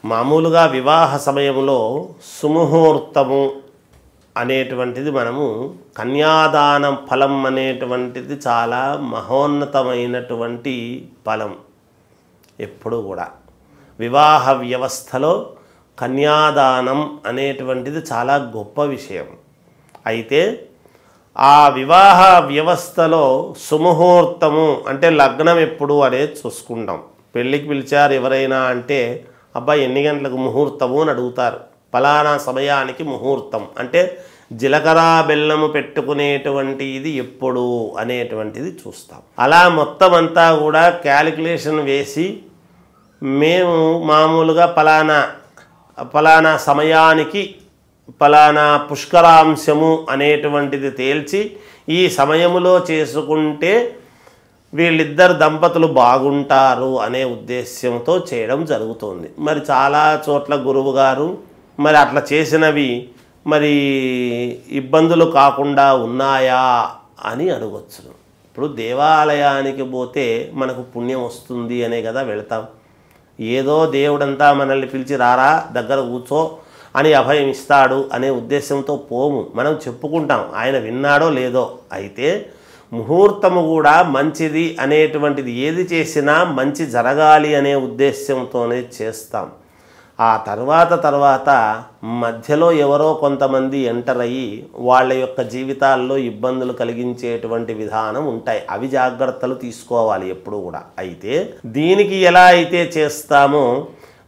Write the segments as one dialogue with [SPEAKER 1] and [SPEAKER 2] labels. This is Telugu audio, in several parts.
[SPEAKER 1] మామూలుగా వివాహ సమయంలో సుముహూర్తము అనేటువంటిది మనము కన్యాదానం ఫలం అనేటువంటిది చాలా మహోన్నతమైనటువంటి ఫలం. ఎప్పుడు కూడా వివాహ వ్యవస్థలో కన్యాదానం అనేటువంటిది చాలా గొప్ప విషయం. అయితే ఆ వివాహ వ్యవస్థలో సుముహూర్తము అంటే లగ్నం ఎప్పుడు అనేది చూసుకుంటాం. పెళ్ళికి పిలిచారు ఎవరైనా అంటే అబ్బాయి ఎన్ని గంటలకు ముహూర్తము అని అడుగుతారు. ఫలానా సమయానికి ముహూర్తం అంటే జీలకర్ర బెల్లము పెట్టుకునేటువంటి ఇది ఎప్పుడు అనేటువంటిది చూస్తాం. అలా మొత్తం అంతా కూడా క్యాలిక్యులేషన్ వేసి మేము మామూలుగా ఫలానా సమయానికి ఫలానా పుష్కరాంశము అనేటువంటిది తేల్చి ఈ సమయములో చేసుకుంటే వీళ్ళిద్దరు దంపతులు బాగుంటారు అనే ఉద్దేశ్యంతో చేయడం జరుగుతుంది. మరి చాలా చోట్ల గురువు గారు మరి అట్లా చేసినవి మరి ఇబ్బందులు కాకుండా ఉన్నాయా అని అడగొచ్చు. ఇప్పుడు దేవాలయానికి పోతే మనకు పుణ్యం వస్తుంది అనే కదా వెళతాం. ఏదో దేవుడంతా మనల్ని పిలిచి రారా దగ్గర కూర్చో అని అభయం ఇస్తాడు అనే ఉద్దేశంతో పోము. మనం చెప్పుకుంటాం, ఆయన విన్నాడో లేదో. అయితే ముహూర్తము కూడా మంచిది అనేటువంటిది ఏది చేసినా మంచి జరగాలి అనే ఉద్దేశంతోనే చేస్తాం. ఆ తర్వాత మధ్యలో ఎవరో కొంతమంది ఎంటర్ అయ్యి వాళ్ళ యొక్క జీవితాల్లో ఇబ్బందులు కలిగించేటువంటి విధానం ఉంటాయి. అవి జాగ్రత్తలు తీసుకోవాలి ఎప్పుడు కూడా. అయితే దీనికి ఎలా అయితే చేస్తామో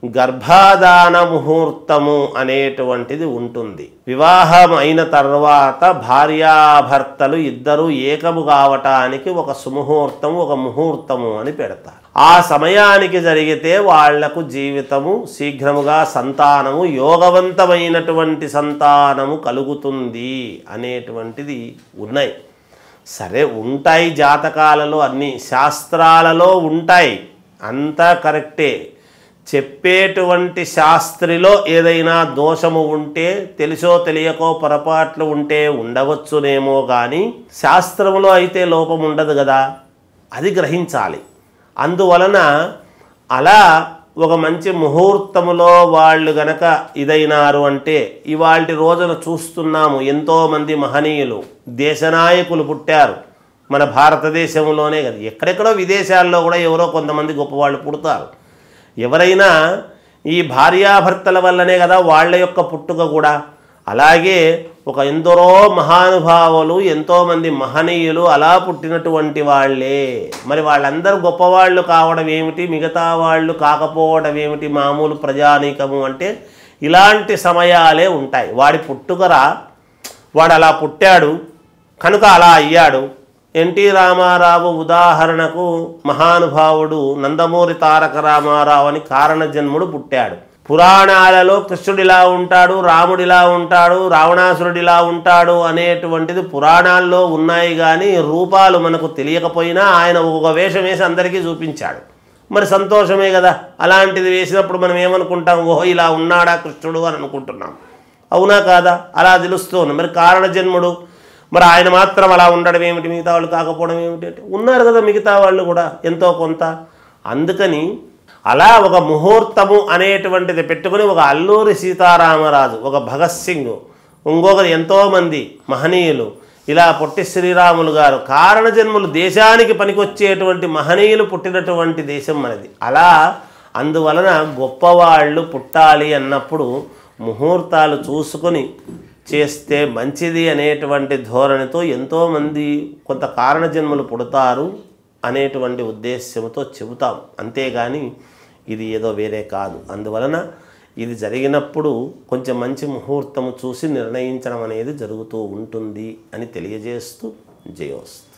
[SPEAKER 1] గర్భాధాన ముహూర్తము అనేటువంటిది ఉంటుంది. వివాహం అయిన తర్వాత భార్యాభర్తలు ఇద్దరు ఏకము కావటానికి ఒక సుముహూర్తము ఒక ముహూర్తము అని పెడతారు. ఆ సమయానికి జరిగితే వాళ్లకు జీవితము శీఘ్రముగా సంతానము యోగవంతమైనటువంటి సంతానము కలుగుతుంది అనేటువంటిది ఉన్నాయి. సరే ఉంటాయి, జాతకాలలో అన్ని శాస్త్రాలలో ఉంటాయి, అంతా కరెక్టే. చెప్పేటువంటి శాస్త్రిలో ఏదైనా దోషము ఉంటే తెలుసో తెలియకో పొరపాట్లు ఉంటే ఉండవచ్చునేమో, కానీ శాస్త్రములో అయితే లోపం ఉండదు కదా, అది గ్రహించాలి. అందువలన అలా ఒక మంచి ముహూర్తములో వాళ్ళు గనక ఇదైనారు అంటే ఇవాల్టి రోజున చూస్తున్నాము ఎంతోమంది మహనీయులు దేశనాయకులు పుట్టారు మన భారతదేశంలోనే కదా. ఎక్కడెక్కడో విదేశాల్లో కూడా ఎవరో కొంతమంది గొప్పవాళ్ళు పుడతారు. ఎవరైనా ఈ భార్యాభర్తల వల్లనే కదా వాళ్ళ యొక్క పుట్టుక కూడా. అలాగే ఒక ఎందరో మహానుభావులు ఎంతోమంది మహనీయులు అలా పుట్టినటువంటి వాళ్ళే. మరి వాళ్ళందరూ గొప్పవాళ్ళు కావడం ఏమిటి, మిగతా వాళ్ళు కాకపోవడం ఏమిటి, మామూలు ప్రజానీకము అంటే ఇలాంటి సమయాలే ఉంటాయి. వాడి పుట్టుకరా, వాడు అలా పుట్టాడు కనుక అలా అయ్యాడు. ఎన్టీ రామారావు ఉదాహరణకు మహానుభావుడు నందమూరి తారక రామారావు అని కారణజన్ముడు పుట్టాడు. పురాణాలలో కృష్ణుడిలా ఉంటాడు, రాముడిలా ఉంటాడు, రావణాసురుడిలా ఉంటాడు అనేటువంటిది పురాణాల్లో ఉన్నాయి. కానీ రూపాలు మనకు తెలియకపోయినా ఆయన ఒక వేషం వేసి అందరికీ చూపించాడు. మరి సంతోషమే కదా. అలాంటిది వేసినప్పుడు మనం ఏమనుకుంటాం, ఓహో ఇలా ఉన్నాడా కృష్ణుడు అని అనుకుంటున్నాం. అవునా కాదా? అలా తెలుస్తుంది. మరి కారణజన్ముడు మరి ఆయన మాత్రం అలా ఉండడం ఏమిటి, మిగతా వాళ్ళు కాకపోవడం ఏమిటి అంటే ఉన్నారు కదా మిగతా వాళ్ళు కూడా ఎంతో కొంత. అందుకని అలా ఒక ముహూర్తము అనేటువంటిది పెట్టుకుని ఒక అల్లూరి సీతారామరాజు, ఒక భగత్ సింగ్, ఇంకొకరు ఎంతోమంది మహనీయులు, ఇలా పొట్టి శ్రీరాములు గారు కారణజన్ములు దేశానికి పనికొచ్చేటువంటి మహనీయులు పుట్టినటువంటి దేశం మనది. అలా అందువలన గొప్పవాళ్ళు పుట్టాలి అన్నప్పుడు ముహూర్తాలు చూసుకొని చేస్తే మంచిది అనేటువంటి ధోరణితో ఎంతోమంది కొంత కారణజన్మలు పుడతారు అనేటువంటి ఉద్దేశ్యంతో చెబుతాం. అంతేగాని ఇది ఏదో వేరే కాదు. అందువలన ఇది జరిగినప్పుడు కొంచెం మంచి ముహూర్తము చూసి నిర్ణయించడం అనేది జరుగుతూ ఉంటుంది అని తెలియజేస్తూ జయోస్తు.